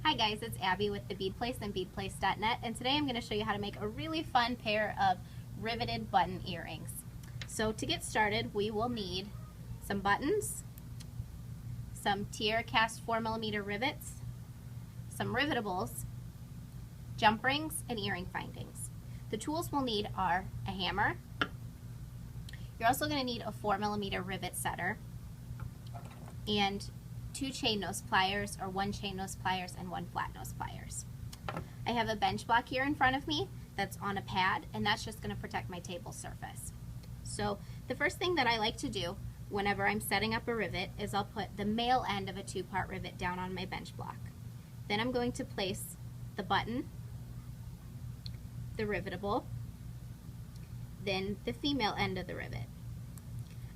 Hi guys, it's Abby with the Bead Place and beadplace.net, and today I'm going to show you how to make a really fun pair of riveted button earrings. So to get started, we will need some buttons, some tiara cast 4mm rivets, some rivetables, jump rings, and earring findings. The tools we'll need are a hammer. You're also going to need a 4mm rivet setter and 2 chain nose pliers, or 1 chain nose pliers and 1 flat nose pliers. I have a bench block here in front of me that's on a pad, and that's just going to protect my table surface. So the first thing that I like to do whenever I'm setting up a rivet is I'll put the male end of a 2-part rivet down on my bench block. Then I'm going to place the button, the rivetable, then the female end of the rivet.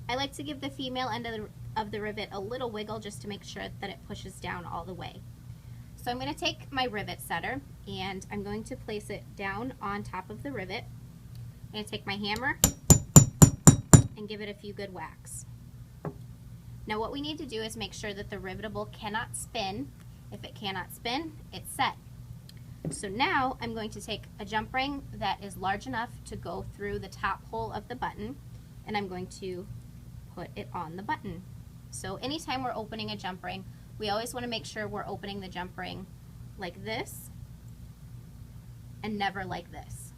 I like to give the female end of the rivet a little wiggle just to make sure that it pushes down all the way. So I'm going to take my rivet setter and I'm going to place it down on top of the rivet. I'm going to take my hammer and give it a few good whacks. Now what we need to do is make sure that the rivetable cannot spin. If it cannot spin, it's set. So now I'm going to take a jump ring that is large enough to go through the top hole of the button, and I'm going to put it on the button. So anytime we're opening a jump ring, we always want to make sure we're opening the jump ring like this and never like this.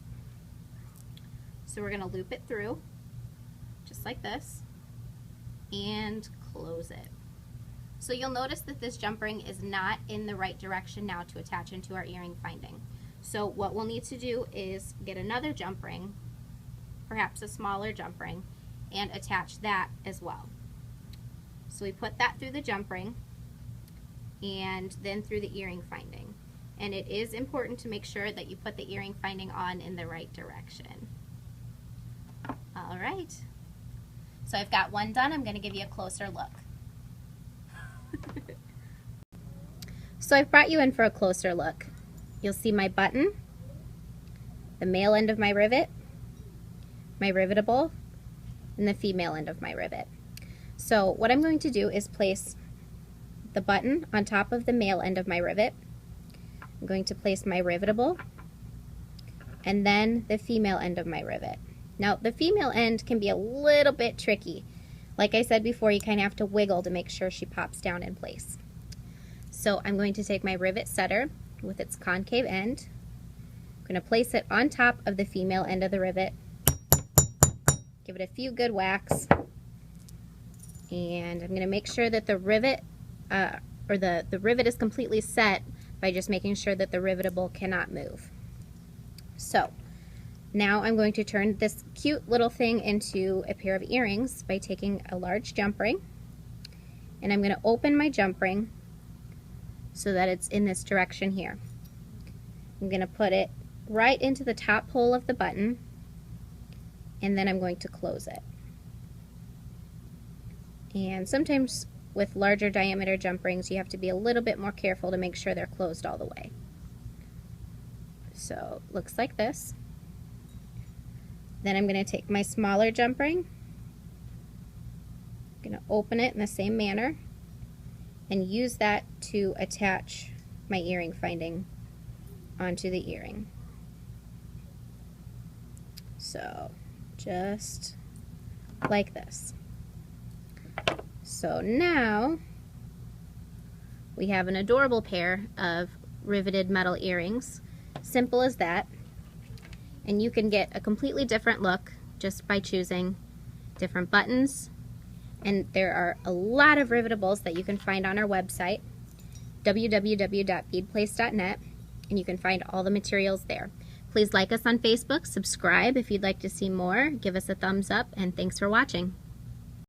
So we're going to loop it through just like this and close it. So you'll notice that this jump ring is not in the right direction now to attach into our earring finding. So what we'll need to do is get another jump ring, perhaps a smaller jump ring, and attach that as well. So we put that through the jump ring and then through the earring finding. And it is important to make sure that you put the earring finding on in the right direction. All right. So I've got one done. I'm going to give you a closer look. So I've brought you in for a closer look. You'll see my button, the male end of my rivet, my rivetable, and the female end of my rivet. So what I'm going to do is place the button on top of the male end of my rivet. I'm going to place my rivetable and then the female end of my rivet. Now the female end can be a little bit tricky. Like I said before, you kind of have to wiggle to make sure she pops down in place. So I'm going to take my rivet setter with its concave end. I'm going to place it on top of the female end of the rivet. Give it a few good whacks. And I'm going to make sure that the rivet, the rivet is completely set by just making sure that the rivetable cannot move. So now I'm going to turn this cute little thing into a pair of earrings by taking a large jump ring, and I'm going to open my jump ring so that it's in this direction here. I'm going to put it right into the top hole of the button, and then I'm going to close it. And sometimes with larger diameter jump rings you have to be a little bit more careful to make sure they're closed all the way. So it looks like this. Then I'm going to take my smaller jump ring, I'm going to open it in the same manner and use that to attach my earring finding onto the earring. So just like this. So now we have an adorable pair of riveted metal earrings. Simple as that. And you can get a completely different look just by choosing different buttons. And there are a lot of rivetables that you can find on our website, www.beadplace.net, and you can find all the materials there. Please like us on Facebook, subscribe if you'd like to see more, give us a thumbs up, and thanks for watching.